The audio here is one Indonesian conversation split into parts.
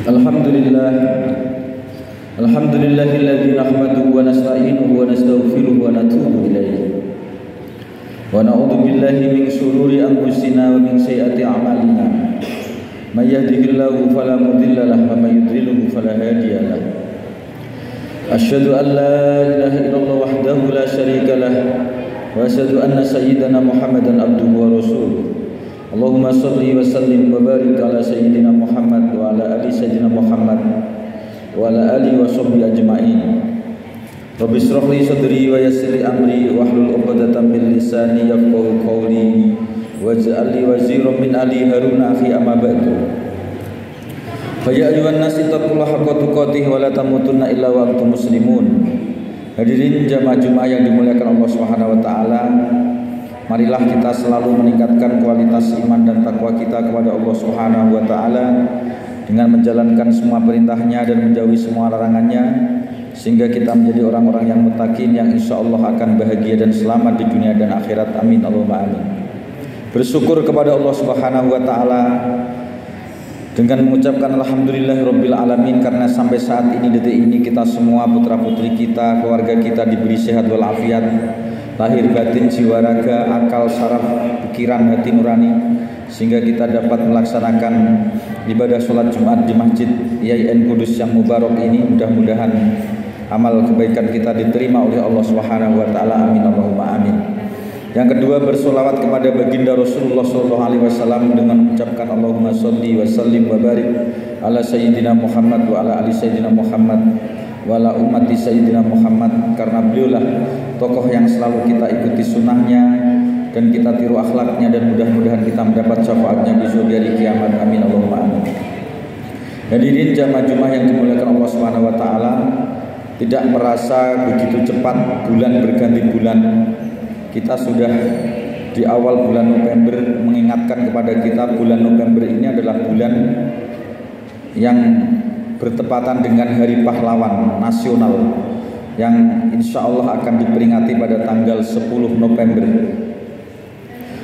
Alhamdulillah Alhamdulillahilladzi nahmaduhu wa nasta'inuhu wa nastaghfiruhu wa natubu ilaihi wa na'udzu billahi min shururi anfusina wa min sayyiati a'malina may yahdihillahu fala mudilla lahu wa may yudlilhu fala hadiya lahu asyhadu an la ilaha illallah wahdahu la syarika lahu wa asyhadu anna sayyidana Muhammadan abduhu wa rasuluh. Allahumma salli wa sallim wa barik ala sayyidina Muhammad wa ala ali sayyidina Muhammad wa ala alihi wa sahbihi ajma'in. Rabbi shrah li sadri wa yassir li amri wahlul 'uqdatam min lisani yafqahu qawli waj'al li waziran min ali Harun akhi amma ba'du. Fa ya ayyuhan nas ittaqullaha haqqa tuqatih wa la tamutunna illa wa antum muslimun. Hadirin jamaah Jumat yang dimuliakan Allah Subhanahu wa taala, marilah kita selalu meningkatkan kualitas iman dan takwa kita kepada Allah Subhanahu wa taala dengan menjalankan semua perintahnya dan menjauhi semua larangannya, sehingga kita menjadi orang-orang yang muttaqin yang insyaallah akan bahagia dan selamat di dunia dan akhirat. Amin Allahumma amin. Bersyukur kepada Allah Subhanahu wa taala dengan mengucapkan alhamdulillahirabbil alamin, karena sampai saat ini, detik ini, kita semua, putra-putri kita, keluarga kita diberi sehat walafiat, lahir batin, jiwa raga, akal, saraf, pikiran, hati nurani, sehingga kita dapat melaksanakan ibadah sholat Jumat di Masjid IAIN Kudus yang mubarak ini. Mudah-mudahan amal kebaikan kita diterima oleh Allah Subhanahu wa taala. Amin Allahumma amin. Yang kedua, bersolawat kepada baginda Rasulullah SAW dengan mengucapkan Allahumma sholli wa sallim wa barik ala sayyidina Muhammad wa ala ali sayyidina Muhammad wala ummati sayyidina Muhammad, karena beliaulah tokoh yang selalu kita ikuti sunnahnya dan kita tiru akhlaknya, dan mudah-mudahan kita mendapat syafaatnya di hari kiamat. Amin Allahumma amin. Hadirin jamaah Jumat yang dimuliakan Allah Subhanahu wa taala, tidak merasa begitu cepat bulan berganti bulan. Kita sudah di awal bulan November, mengingatkan kepada kita bulan November ini adalah bulan yang bertepatan dengan Hari Pahlawan Nasional yang insya Allah akan diperingati pada tanggal 10 November.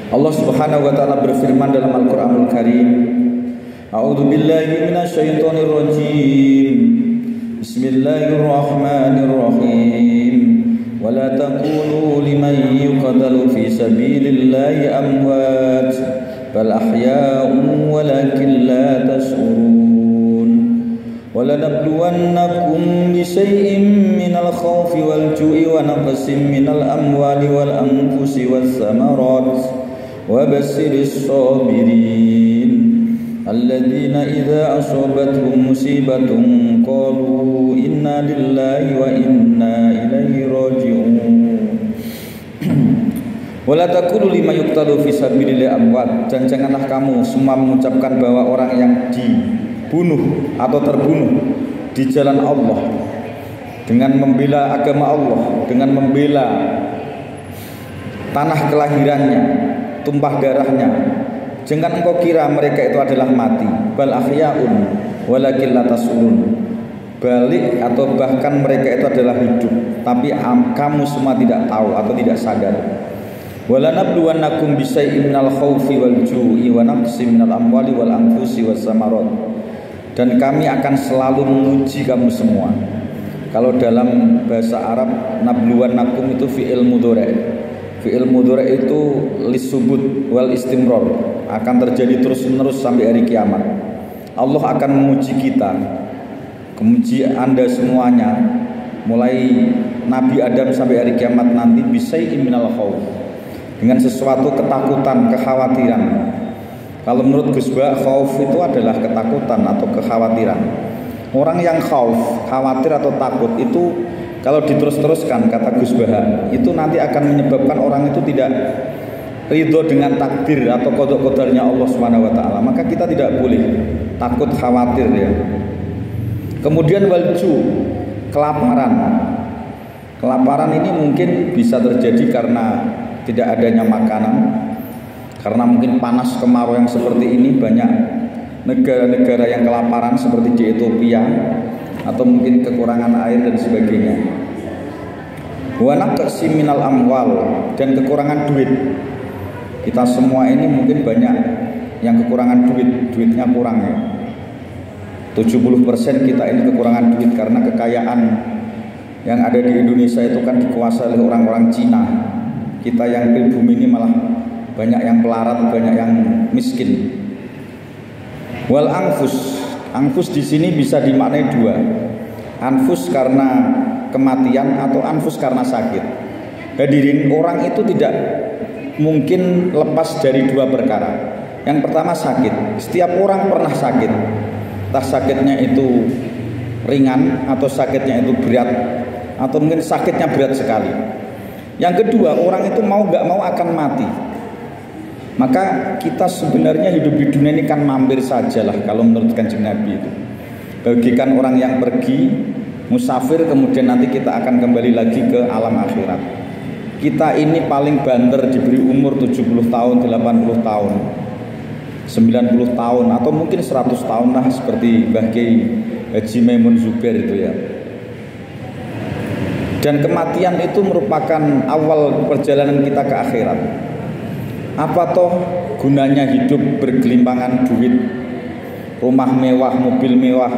Allah Subhanahu wa taala berfirman dalam Al-Qur'anul Karim, A'udzu billahi minasyaitonir rajim. Bismillahirrahmanirrahim. Wala taqulu liman yuqtalu fi sabilillahi amwat bal ahya'un walakin la tash'urun. Walanabluwannakum bisyai'in minal khawfi wal ju'i wa naqsin minal amwali wal anfusi was samarat wa bassiris sabirin alladzina idza asabatuhum musibatun qalu inna lillahi wa inna ilaihi raji'un. Wala taqulu liman yuqtalu fi sabilillahi amwat, dan janganlah kamu semua mengucapkan bahwa orang yang dibunuh atau terbunuh di jalan Allah dengan membela agama Allah, dengan membela tanah kelahirannya, tumpah darahnya, jangan engkau kira mereka itu adalah mati. Bal ahya'un walakin la tash'urun, balik atau bahkan mereka itu adalah hidup, tapi kamu semua tidak tahu atau tidak sadar. Walanabluwannakum bisyai'in minal khaufi wal ju'i wa naqsin minal amwali wal anfusi was samarat, dan kami akan selalu menguji kamu semua. Kalau dalam bahasa Arab, nabluwannakum itu fi'il mudhari'. Fi'il mudhari' itu lisubut wal istimrar, akan terjadi terus-menerus sampai hari kiamat. Allah akan menguji kita, menguji Anda semuanya, mulai Nabi Adam sampai hari kiamat nanti, bisyai'in minal khauf, dengan sesuatu ketakutan, kekhawatiran. Kalau menurut Gus Ba, khauf itu adalah ketakutan atau kekhawatiran. Orang yang khauf, khawatir atau takut itu kalau diterus-teruskan, kata Gus Bah, itu nanti akan menyebabkan orang itu tidak ridho dengan takdir atau qada-qadarnya Allah Subhanahu wa taala. Maka kita tidak boleh takut, khawatir ya. Kemudian walju, kelaparan. Kelaparan ini mungkin bisa terjadi karena tidak adanya makanan, karena mungkin panas kemarau yang seperti ini, banyak negara-negara yang kelaparan seperti di Ethiopia, atau mungkin kekurangan air dan sebagainya. Wa naqsi minal amwal, dan kekurangan duit. Kita semua ini mungkin banyak yang kekurangan duit, duitnya kurang ya. 70% kita ini kekurangan duit karena kekayaan yang ada di Indonesia itu kan dikuasai oleh orang-orang Cina. Kita yang pribumi ini malah banyak yang pelarat, banyak yang miskin. Wal anfus di sini bisa dimaknai dua. Anfus karena kematian atau anfus karena sakit. Hadirin, orang itu tidak mungkin lepas dari dua perkara. Yang pertama sakit. Setiap orang pernah sakit. Entah sakitnya itu ringan atau sakitnya itu berat, atau mungkin sakitnya berat sekali. Yang kedua, orang itu mau gak mau akan mati. Maka kita sebenarnya hidup di dunia ini kan mampir sajalah kalau menurut Kanjeng Nabi itu. Bagikan orang yang pergi musafir, kemudian nanti kita akan kembali lagi ke alam akhirat. Kita ini paling banter diberi umur 70 tahun, 80 tahun, 90 tahun atau mungkin 100 tahun lah, seperti Mbah Kiai Haji Maimun Zubair itu ya. Dan kematian itu merupakan awal perjalanan kita ke akhirat. Apa toh gunanya hidup bergelimpangan duit, rumah mewah, mobil mewah,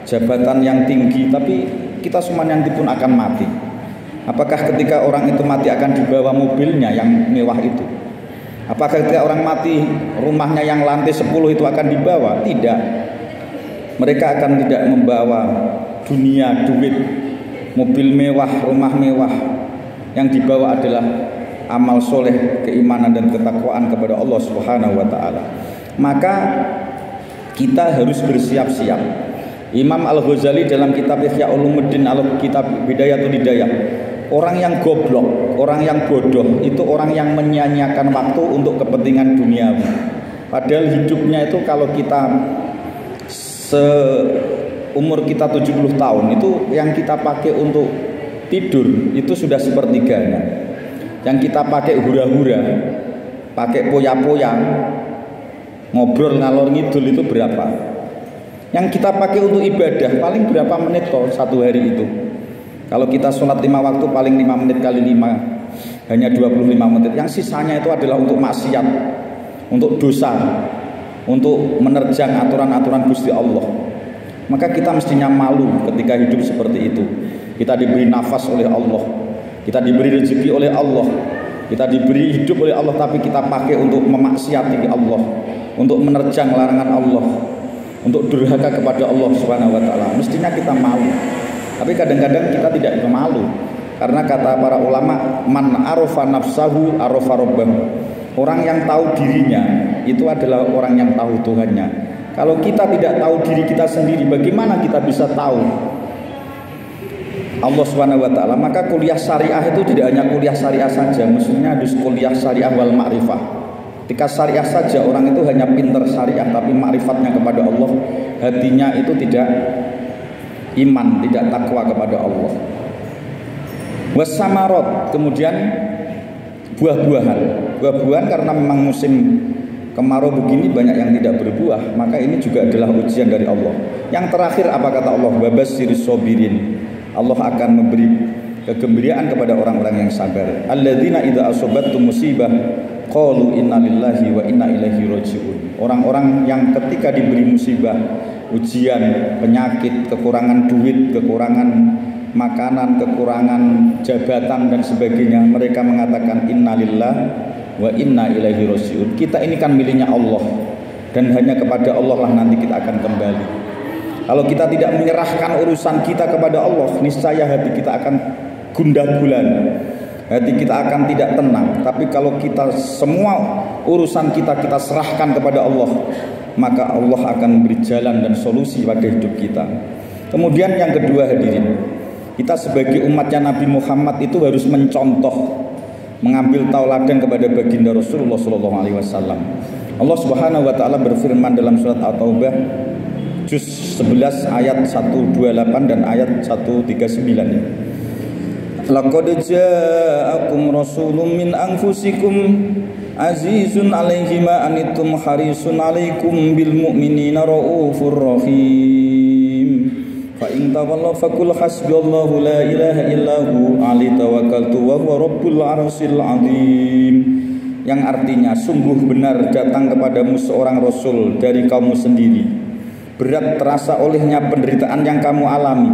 jabatan yang tinggi, tapi kita semuanya nanti pun akan mati. Apakah ketika orang itu mati akan dibawa mobilnya yang mewah itu? Apakah ketika orang mati rumahnya yang lantai 10 itu akan dibawa? Tidak. Mereka akan tidak membawa dunia, duit, mobil mewah, rumah mewah. Yang dibawa adalah amal soleh, keimanan dan ketakwaan kepada Allah Subhanahu wa ta'ala. Maka kita harus bersiap-siap. Imam Al-Ghazali dalam kitab Ihya Ulumuddin, kitab Bidayatul Hidayah, orang yang goblok, orang yang bodoh itu orang yang menyia-nyiakan waktu untuk kepentingan duniawi. Padahal hidupnya itu kalau kita seumur kita 70 tahun itu yang kita pakai untuk tidur itu sudah sepertiganya. Yang kita pakai hura-hura, pakai poya-poya, ngobrol ngalor ngidul itu berapa? Yang kita pakai untuk ibadah paling berapa menit toh satu hari itu? Kalau kita sholat 5 waktu paling 5 menit kali 5 hanya 25 menit. Yang sisanya itu adalah untuk maksiat, untuk dosa, untuk menerjang aturan-aturan Gusti Allah. Maka kita mestinya malu ketika hidup seperti itu. Kita diberi nafas oleh Allah, kita diberi rezeki oleh Allah, kita diberi hidup oleh Allah, tapi kita pakai untuk memaksiati Allah, untuk menerjang larangan Allah, untuk durhaka kepada Allah Subhanahu wa ta'ala. Mestinya kita malu. Tapi kadang-kadang kita tidak malu. Karena kata para ulama, man arofa nafsahu arofa rabbahu. Orang yang tahu dirinya itu adalah orang yang tahu Tuhannya. Kalau kita tidak tahu diri kita sendiri, bagaimana kita bisa tahu Allah Subhanahu wa ta'ala? Maka kuliah syariah itu tidak hanya kuliah syariah saja, maksudnya harus kuliah syariah wal ma'rifah. Ketika syariah saja orang itu hanya pinter syariah, tapi ma'rifatnya kepada Allah, hatinya itu tidak iman, tidak takwa kepada Allah. Wasamarot, kemudian buah-buahan karena memang musim kemarau begini banyak yang tidak berbuah, maka ini juga adalah ujian dari Allah. Yang terakhir apa kata Allah? Wabasyiris sabirin. Allah akan memberi kegembiraan kepada orang-orang yang sabar. Alladzina idza asabattum musibah qalu inna lillahi wa inna ilaihi raji'un. Orang-orang yang ketika diberi musibah, ujian, penyakit, kekurangan duit, kekurangan makanan, kekurangan jabatan dan sebagainya, mereka mengatakan innalillah wa inna ilaihi raji'un. Kita ini kan miliknya Allah dan hanya kepada Allah lah nanti kita akan kembali. Kalau kita tidak menyerahkan urusan kita kepada Allah, niscaya hati kita akan gundah gulana, hati kita akan tidak tenang. Tapi kalau kita semua urusan kita serahkan kepada Allah, maka Allah akan memberi jalan dan solusi pada hidup kita. Kemudian yang kedua hadirin, kita sebagai umatnya Nabi Muhammad itu harus mencontoh, mengambil tauladan kepada baginda Rasulullah SAW. Allah Subhanahu wa ta'ala berfirman dalam surat At-Taubah juz 11 ayat 128 dan ayat 139. Laqad ja'akum rasulun min anfusikum azizun 'alaihi ma anittum harisun 'alaikum bil mu'minina raufur rahim. Fa in tawallaw faqul hasbiyallahu la ilaha illahu 'alaihi tawakkaltu wa huwa rabbul 'arsyil 'azim. Yang artinya sungguh benar datang kepadamu seorang rasul dari kaummu sendiri, berat terasa olehnya penderitaan yang kamu alami.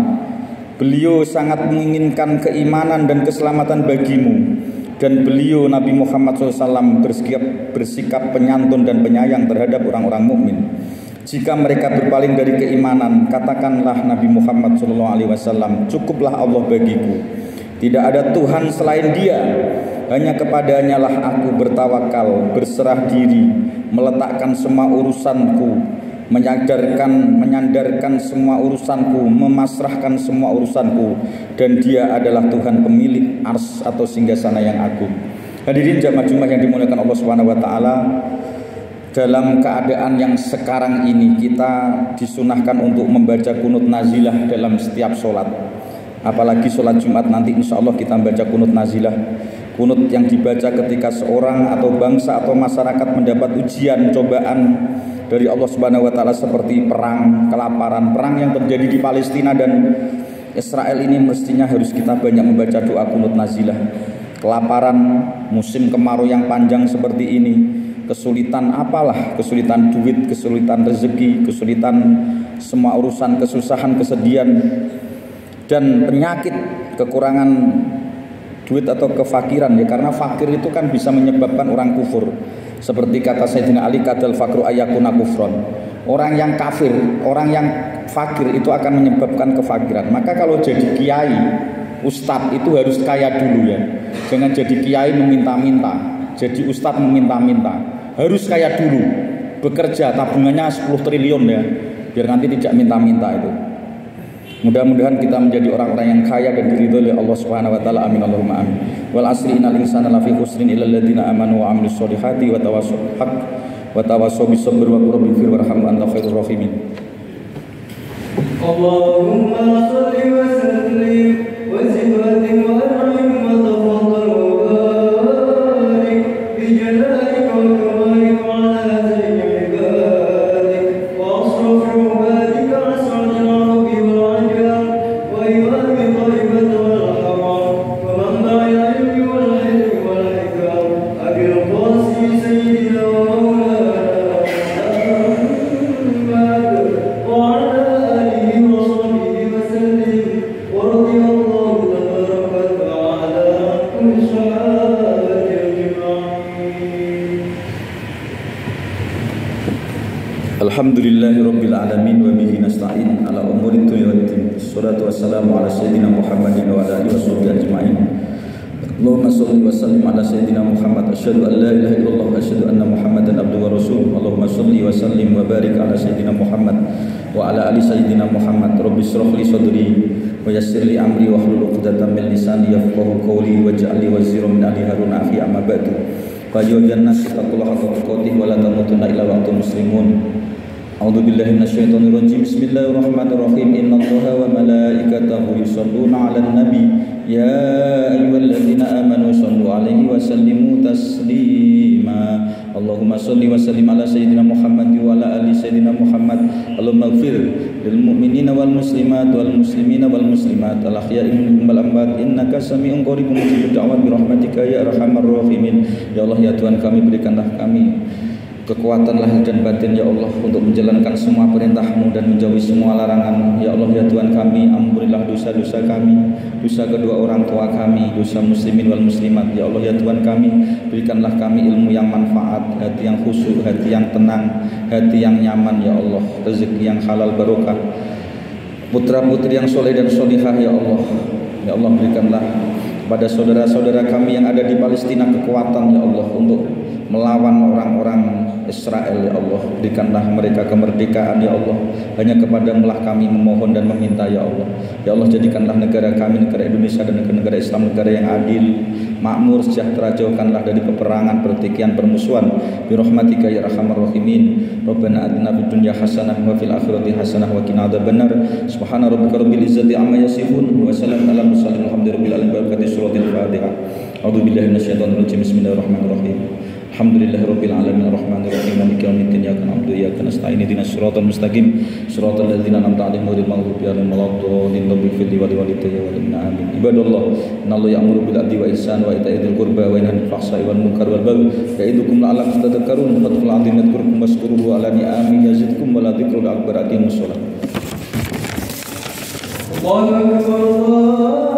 Beliau sangat menginginkan keimanan dan keselamatan bagimu. Dan beliau Nabi Muhammad SAW bersikap penyantun dan penyayang terhadap orang-orang mukmin. Jika mereka berpaling dari keimanan, katakanlah Nabi Muhammad SAW, cukuplah Allah bagiku. Tidak ada Tuhan selain Dia. Hanya kepadanya lah aku bertawakal, berserah diri, meletakkan semua urusanku, menyandarkan semua urusanku, memasrahkan semua urusanku, dan Dia adalah Tuhan pemilik ars atau singgasana yang agung. Hadirin jamaah Jumat yang dimuliakan Allah Subhanahu wa taala, dalam keadaan yang sekarang ini kita disunahkan untuk membaca kunut nazilah dalam setiap sholat. Apalagi sholat Jumat nanti insya Allah kita membaca kunut nazilah. Kunut yang dibaca ketika seorang atau bangsa atau masyarakat mendapat ujian, cobaan dari Allah Subhanahu wa taala seperti perang, kelaparan, perang yang terjadi di Palestina dan Israel ini, mestinya harus kita banyak membaca doa kunut nazilah. Kelaparan, musim kemarau yang panjang seperti ini, kesulitan apalah, kesulitan duit, kesulitan rezeki, kesulitan semua urusan, kesusahan, kesedihan dan penyakit, kekurangan duit atau kefakiran ya, karena fakir itu kan bisa menyebabkan orang kufur. Seperti kata Sayyidina Ali, kadal fakru ayakuna kufron. Orang yang kafir, orang yang fakir itu akan menyebabkan kefakiran. Maka kalau jadi kiai, ustadz itu harus kaya dulu ya. Jangan jadi kiai meminta-minta, jadi ustadz meminta-minta. Harus kaya dulu, bekerja tabungannya 10 triliun ya, biar nanti tidak minta-minta itu. Mudah-mudahan kita menjadi orang-orang yang kaya dan diridhoi oleh Allah Subhanahu wa taala. Amin Allahumma amin. Wal asri innal insana lafi khusrin illal ladzina amanu wa amilus solihati wa tawassaw bil haqq wa tawassaw bis sabr wa qul rabbil warham anta khairur rahimin. Allahumma shalli wa sallim wa zid wa an'im wa tafaddal wa barik bi jalalika wa kamalika ala sayyidil ibadik wa asrafil ibadika as'adil arabi wal ajam wa imam taibat wal haram wa manba'i al-ilmi wal hilmi wal hikam abil qasi sayyidina wa maulana Muhammad wa ala alihi wa sahbihi wa sallim wa radiyallahu tabaraka wa ta'ala an kulli sahabati ajma'in. Alhamdulillahirabbil alamin wa bihi nasta'in ala umuri dunya waddin. Wassalatu wassalamu ala sayyidina Muhammadin wa ala alihi washabbihi ajma'in. Allahumma shalli wa sallim ala sayyidina Muhammad. Asyhadu an la ilaha illallah wa asyhadu anna Muhammadan abduhu wa rasuluh. Allahumma shalli wa sallim wa barik ala sayyidina Muhammad wa ala ali sayyidina Muhammad. Rabbi shrah li sadri wa yassir li amri wa hlul 'uqdatam min lisani yafqahu qawli waj'al li waziran min ahli Harun akhi amma ba'du. Fa ayyuhan nas taqullaha haqqa tuqatih wa la tamutunna illa wa antum muslimun. A'udzu billahi minasyaitonir rajim. Bismillahirrahmanirrahim. Innallaha wa malaikatahu yusholluna 'alan nabi ya ayyuhalladzina amanu shallu 'alaihi wa sallimu taslima. Allahumma shalli wa sallim ala sayyidina Muhammad wa ala ali sayyidina Muhammad. Allahumma ighfir lil mu'minina wal muslimat wal muslimina wal muslimat al ahya'i minhum wal amwat innaka sami'un qaribun mujibud da'wat bi rahmatika ya arhamar rahimin. Ya Allah ya Tuhan kami, berikanlah kami kekuatan lahir dan batin ya Allah untuk menjalankan semua perintah-Mu dan menjauhi semua larangan-Mu. Ya Allah ya Tuhan kami, ampunilah dosa-dosa kami, dosa kedua orang tua kami, dosa muslimin wal muslimat. Ya Allah ya Tuhan kami, berikanlah kami ilmu yang manfaat, hati yang khusyuk, hati yang tenang, hati yang nyaman ya Allah, rezeki yang halal barokah, putra-putri yang soleh dan solihah ya Allah. Ya Allah berikanlah pada saudara-saudara kami yang ada di Palestina kekuatan ya Allah untuk melawan orang-orang Israel ya Allah. Berikanlah mereka kemerdekaan ya Allah. Hanya kepadamu-lah kami memohon dan meminta ya Allah. Ya Allah jadikanlah negara kami, negara Indonesia dan negara Islam, negara yang adil, makmur, sejahtera. Jauhkanlah dari peperangan, pertikaian, permusuhan. Bi rahmatika ya arhamar rahimin. Rabbana atina fid dunya hasanah wa fil akhirati hasanah wa qina adzabannar. Subhana rabbika rabbil izzati amma yasifun wa salamun alal mursalin walhamdulillahi rabbil alamin. Barakati suratil Fatihah. A'udzu billahi minasyaitonir rajim. Bismillahirrahmanirrahim. Alhamdulillahirabbil alamin arrahmanir rahim maliki yaumiddin iyyaka na'budu wa iyyaka nasta'in ihdinas siratal mustaqim siratal ladzina an'amta 'alaihim ghairil maghdubi alaihim waladdallin rabbil fidli wal walidayya wal amin. Ibadallah, innallaha ya'muru bil 'adli wa ihsani wa ita'i dzil qurba wa yanha 'anil fahsya'i wal munkari wal baghi ya'idukum la'allakum tadhakkarun. Fadhkurul 'azima yadhkurkum washkuruhu 'ala ni'amihi yazidkum wa la dzikrul akbar. Aqimus shalah. Allahu akbar.